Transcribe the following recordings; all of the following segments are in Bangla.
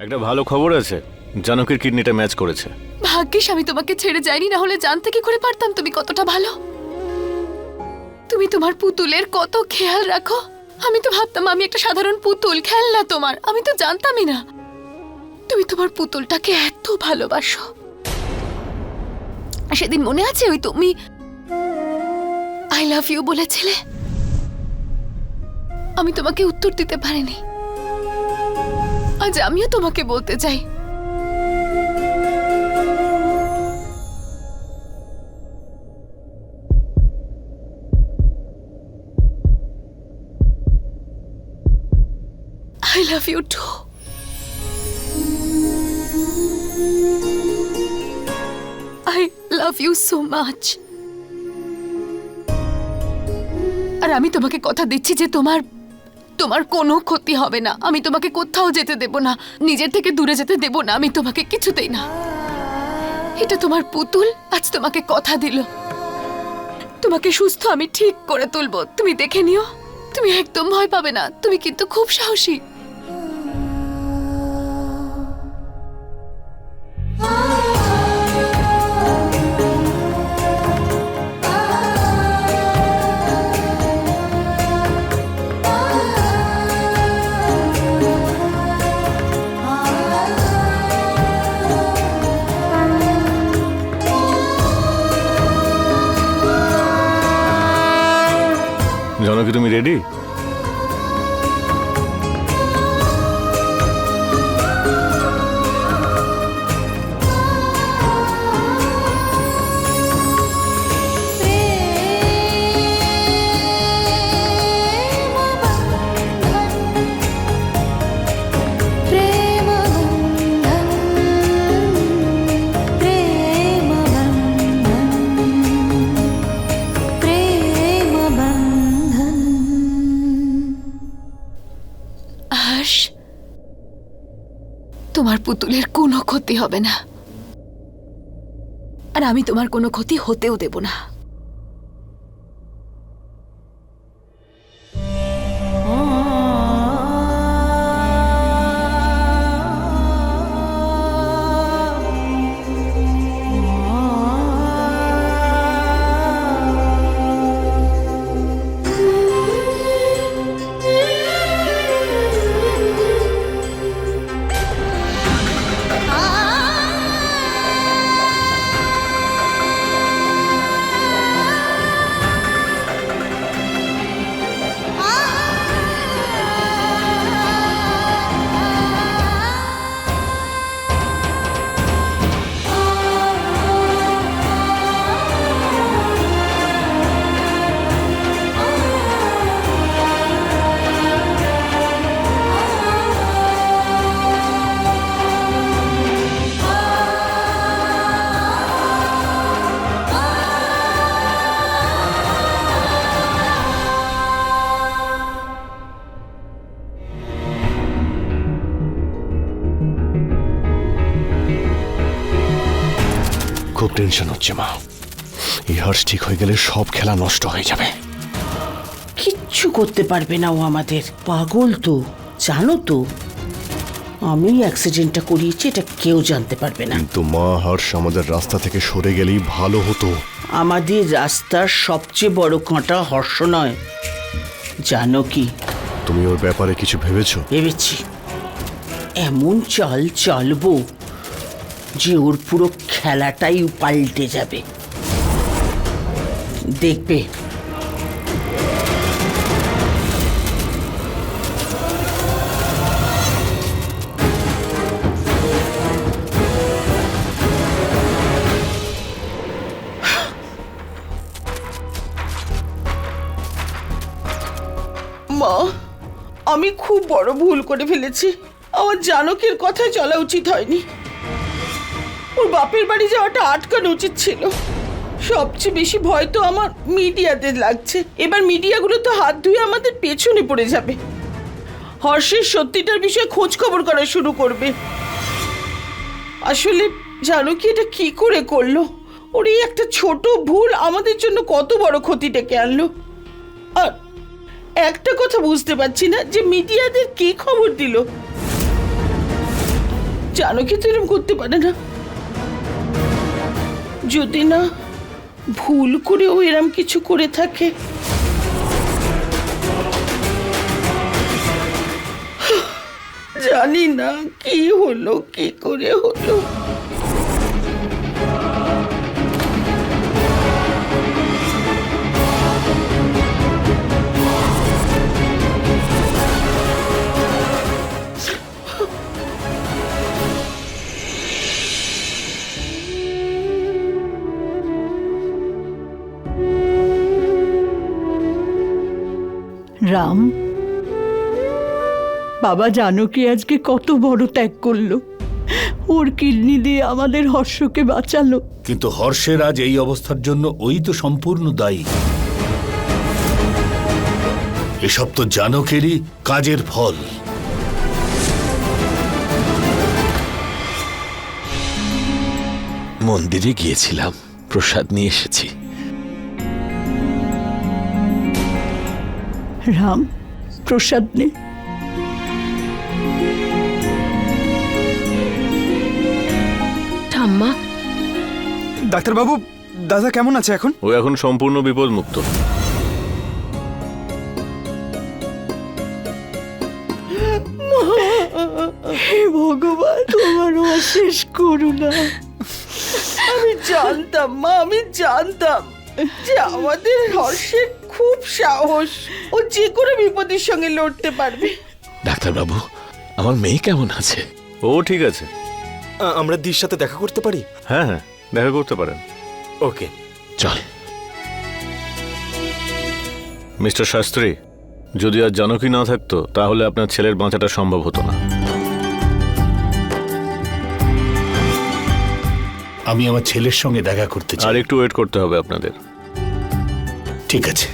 একটা ভালো খবর আছে, জানকীর কিডনিটা ম্যাচ করেছে। ভাগ্যিস আমি তোমাকে ছেড়ে যাইনি, না হলে জানতে কি করে পারতাম তুমি কতটা ভালো। তুমি তোমার পুতুলের কত খেয়াল রাখো। আমি তো ভাবতাম আমি একটা সাধারণ পুতুল, খেলনা তোমার। আমি তো জানতামই না তুমি তোমার পুতুলটাকে এত ভালোবাসো। সেদিন মনে আছে ওই তুমি আই লাভ ইউ বলেছিলে, আমি তোমাকে উত্তর দিতে পারিনি। আজ আমিও তোমাকে বলতে চাই, I love you too. I love you so much. আর আমি তোমাকে কথা দিচ্ছি যে তোমার কোনো ক্ষতি হবে না। আমি তোমাকে কোথাও যেতে দেব না, নিজের থেকে দূরে যেতে দেব না। আমি তোমাকে কিছুতেই না। এটা তোমার পুতুল আজ তোমাকে কথা দিল, তোমাকে সুস্থ আমি ঠিক করে তুলবো। তুমি দেখে নিও, তুমি একদম ভয় পাবে না। তুমি কিন্তু খুব সাহসী। জানকী, তুমি রেডি? তোমার পুতুলের কোনো ক্ষতি হবে না, আর আমি তোমার কোনো ক্ষতি হতেও দেব না। খুব টেনশন হচ্ছে মা। এই হর্ষ ঠিক হয়ে গেলে সব খেলা নষ্ট হয়ে যাবে। কিচ্ছু করতে পারবে না ও আমাদের। পাগল তো, জানো তো। আমি অ্যাক্সিডেন্টটা করিয়েছি, এটা কেউ জানতে পারবে না। কিন্তু মা, হর্ষ আমাদের রাস্তা থেকে সরে গেলেই ভালো হতো। আমাদের রাস্তার সবচেয়ে বড় কাঁটা হর্ষ নয়, জানো কি? তুমি ওর ব্যাপারে কিছু ভেবেছো? ভেবেছি। এমন চাল চালবো যে ওর পুরো খেলাটাই পাল্টে যাবে, দেখবে। মা, আমি খুব বড় ভুল করে ফেলেছি। আমার জানকীর কথায় চলা উচিত হয়নি। ওর বাপের বাড়ি যাওয়াটা আটকানো উচিত ছিল। সবচেয়ে বেশি ভয় তো আমার মিডিয়াদের লাগছে। এবার মিডিয়াগুলো তো হাত ধুয়ে আমাদের পেছনে পড়ে যাবে। হর্ষের সত্যিটার বিষয়ে খোঁজ খবর করা শুরু করবে। আসলে জানকী এটা কি করে করলো? ওর এই একটা ছোট ভুল আমাদের জন্য কত বড় ক্ষতি ডেকে আনলো। আর একটা কথা বুঝতে পারছি না যে মিডিয়াদের কি খবর দিল। জানকী তো এরকম করতে পারে না। যদি না ভুল করে ও এরম কিছু করে থাকে। জানি না কি হলো, কি করে হলো। রাম, বাবা জানকী আজকে কত বড় ত্যাগ করলো, ওর কিডনি দিয়ে আমাদের হর্ষকে বাঁচালো। কিন্তু হর্ষের আজ এই অবস্থার জন্য ওই তো সম্পূর্ণ দায়ী। এসব তো জানকেরই কাজের ফল। মন্দিরে গিয়েছিলাম, প্রসাদ নিয়ে এসেছি। রাম, প্রসাদ নে। ঠাম্মা, ডাক্তারবাবু, দাদা কেমন আছে এখন? ও এখন সম্পূর্ণ বিপদমুক্ত। হে ভগবান, তোমার অশেষ করুণা। আমি জানতাম মা, আমি জানতাম যে আমাদের হর্ষের খুব সাহস, ও যে কোনো বিপদের সঙ্গে লড়তে পারবে। ডাক্তারবাবু, আমার মেয়ে কেমন আছে? ও ঠিক আছে। আমরা দির সাথে দেখা করতে পারি? হ্যাঁ হ্যাঁ, দেখা করতে পারেন। ওকে, চল। মিস্টার শাস্ত্রী, যদি আজ জানকী না থাকতো তাহলে আপনার ছেলের বাঁচাটা সম্ভব হতো না। আমি আমার ছেলের সঙ্গে দেখা করতে আর চাই। একটু ওয়েট করতে হবে আপনাদের। ঠিক আছে।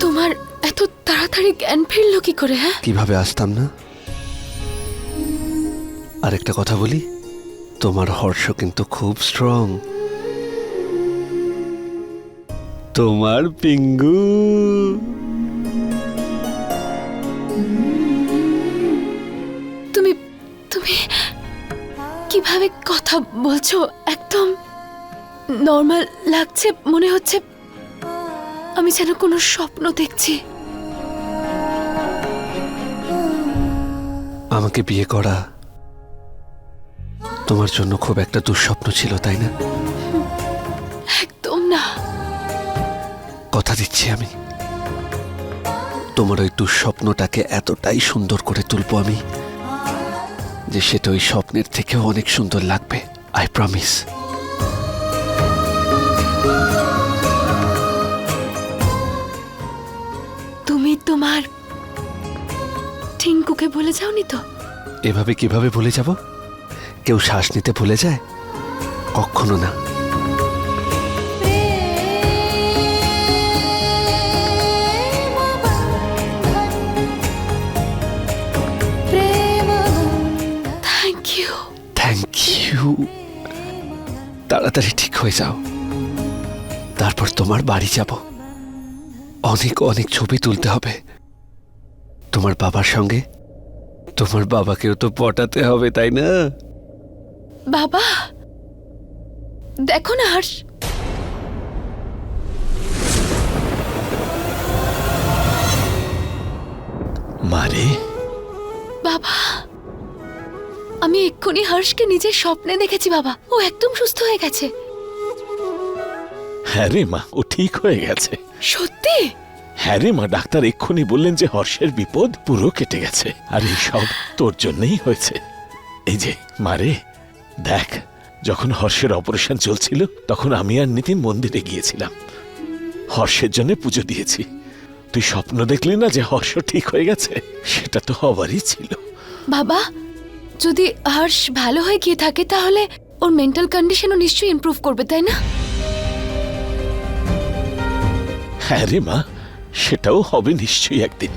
তোমার এত তাড়াতাড়ি জ্ঞান ফিরলো কি করে? হ্যাঁ, কিভাবে আসতাম না? আরেকটা কথা বলি, তোমার হর্ষ কিন্তু খুব স্ট্রং। তোমার পিঙ্গু। তুমি তুমি কিভাবে কথা বলছো? একদম নর্মাল লাগছে, মনে হচ্ছে আমি যেন কোনো স্বপ্ন দেখছি। আমাকে বিয়ে করা তোমার জন্য খুব একটা দুঃস্বপ্ন ছিল, তাই না? একদম না। কথা দিচ্ছি আমি, তোমার ওই দুঃস্বপ্নটাকে এতটাই সুন্দর করে তুলবো আমি যে সেটা ওই স্বপ্নের থেকেও অনেক সুন্দর লাগবে। I promise. তুমি তোমার টিঙ্কুকে ভুলে যাওনি তো? এভাবে কিভাবে ভুলে যাব? কেউ শ্বাস নিতে ভুলে যায়? কখনো না। Thank you. Thank you. তাড়াতাড়ি ঠিক হয়ে যাও, তারপর তোমার বাড়ি যাব। অনেক অনেক ছবি তুলতে হবে তোমার বাবার সঙ্গে। তোমার বাবাকেও তো পটাতে হবে, তাই না? বাবা, দেখো না হর্ষ, মারে, বাবা আমি এক্ষুনি হর্ষকে নিজের স্বপ্নে দেখেছি বাবা, ও একদম সুস্থ হয়ে গেছে। হ্যাঁ রে মা, ও ঠিক হয়ে গেছে। সত্যি? হ্যাঁ রে মা, ডাক্তার এক্ষুনি বললেন যে হর্ষের বিপদ পুরো কেটে গেছে, আর এই সব তোর জন্যই হয়েছে। এই যে মারে, দেখ, যখন হর্ষের অপারেশন চলছিল তখন আমি আর নিতিন মন্দিরে গিয়েছিলাম, হর্ষের জন্য পুজো দিয়েছি। তুই স্বপ্ন দেখলি না যে হর্ষ ঠিক হয়ে গেছে? সেটা তো হবারই ছিল। বাবা, যদি হর্ষ ভালো হয়ে গিয়ে থাকে তাহলে ওর মেন্টাল কন্ডিশনও নিশ্চয়ই ইমপ্রুভ করবে, তাই না? হ্যাঁ রে মা, সেটাও হবে নিশ্চয়ই একদিন।